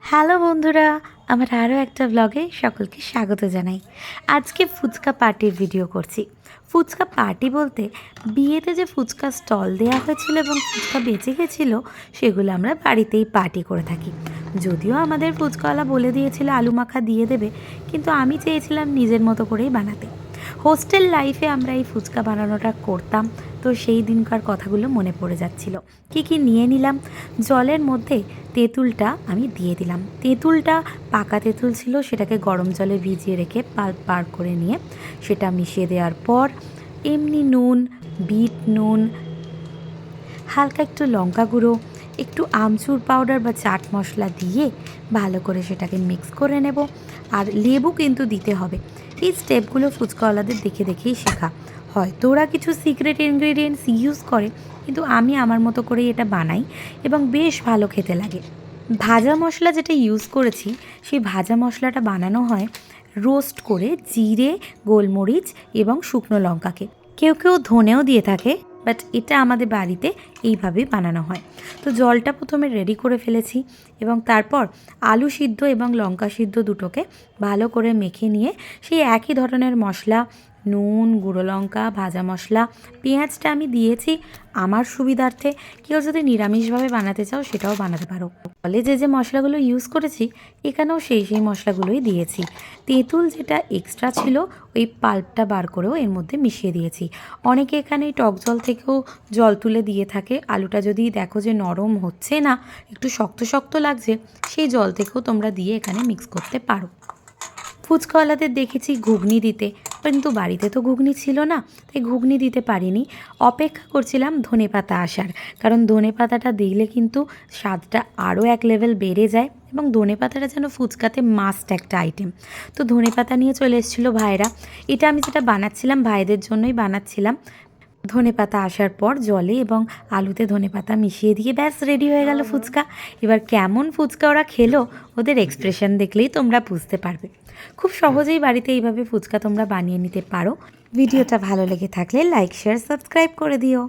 Hello বন্ধুরা, আমার আরও একটা ব্লগে সকলকে স্বাগত জানাই। আজকে ফুচকা পার্টির ভিডিও করছি। ফুচকা পার্টি বলতে বিয়েতে যে ফুচকা স্টল দেওয়া হয়েছিল এবং ফুচকা বেঁচে গেছিলো, সেগুলো আমরা বাড়িতেই পার্টি করে থাকি। যদিও আমাদের ফুচকাওয়ালা বলে দিয়েছিল আলু মাখা দিয়ে দেবে, কিন্তু আমি চেয়েছিলাম নিজের মতো করেই বানাতে। হোস্টেল লাইফে আমরা এই ফুচকা বানানোটা করতাম, তো সেই দিনকার কথাগুলো মনে পড়ে যাচ্ছিল। কি নিয়ে নিলাম, জলের মধ্যে তেঁতুলটা আমি দিয়ে দিলাম। তেঁতুলটা পাকা তেঁতুল ছিল, সেটাকে গরম জলে ভিজিয়ে রেখে পাল্প বার করে নিয়ে সেটা মিশিয়ে দেওয়ার পর এমনি নুন, বিট নুন, হালকা একটু লঙ্কা গুঁড়ো, একটু আমচুর পাউডার বা চাট মশলা দিয়ে ভালো করে সেটাকে মিক্স করে নেব। আর লেবু কিন্তু দিতে হবে। এই স্টেপগুলো ফুচকাওয়ালাদের দেখে দেখেই শেখা। হয়তো ওরা কিছু সিক্রেট ইনগ্রিডিয়েন্টস ইউজ করে, কিন্তু আমি আমার মতো করেই এটা বানাই এবং বেশ ভালো খেতে লাগে। ভাজা মশলা যেটা ইউজ করেছি, সেই ভাজা মশলাটা বানানো হয় রোস্ট করে জিরে, গোলমরিচ এবং শুকনো লঙ্কাকে। কেউ কেউ ধনেও দিয়ে থাকে, বাট এটা আমাদের বাড়িতে এইভাবেই বানানো হয়। তো জলটা প্রথমে রেডি করে ফেলেছি এবং তারপর আলু সিদ্ধ এবং লঙ্কা সিদ্ধ দুটোকে ভালো করে মেখে নিয়ে সেই একই ধরনের মশলা, নুন, গুঁড়ো লঙ্কা, ভাজা মশলা, পেঁয়াজটা আমি দিয়েছি আমার সুবিধার্থে। কেউ যদি নিরামিষভাবে বানাতে চাও সেটাও বানাতে পারো। ফলে যে মশলাগুলো ইউজ করেছি, এখানেও সেই মশলাগুলোই দিয়েছি। তেঁতুল যেটা এক্সট্রা ছিল, ওই পাল্পটা বার করেও এর মধ্যে মিশিয়ে দিয়েছি। অনেকে এখানে টক জল থেকেও জল তুলে দিয়ে থাকে। আলুটা যদি দেখো যে নরম হচ্ছে না, একটু শক্ত শক্ত লাগছে, সেই জল থেকেও তোমরা দিয়ে এখানে মিক্স করতে পারো। ফুচকাওয়ালাদের দেখেছি ঘুগনি দিতে, কিন্তু বাড়িতে তো ঘুগনি ছিল না, তাই ঘুগনি দিতে পারিনি। অপেক্ষা করছিলাম ধনেপাতা আসার, কারণ ধনেপাতাটা দিলে কিন্তু স্বাদটা আরও এক লেভেল বেড়ে যায় এবং ধনেপাতাটা যেন ফুচকাতে মাস্ট একটা আইটেম। তো ধনেপাতা নিয়ে চলে এসেছিলো ভাইরা। এটা আমি যেটা বানাচ্ছিলাম ভাইদের জন্যই বানাচ্ছিলাম। ধনেপাতা আসার পর জলে এবং আলুতে ধনেপাতা মিশিয়ে দিয়ে ব্যাস রেডি হয়ে গেল ফুচকা। এবার কেমন ফুচকা ওরা খেলো, ওদের এক্সপ্রেশন দেখলেই তোমরা বুঝতে পারবে। খুব সহজেই বাড়িতে এইভাবে ফুচকা তোমরা বানিয়ে নিতে পারো। ভিডিওটা ভালো লেগে থাকলে লাইক, শেয়ার, সাবস্ক্রাইব করে দিও।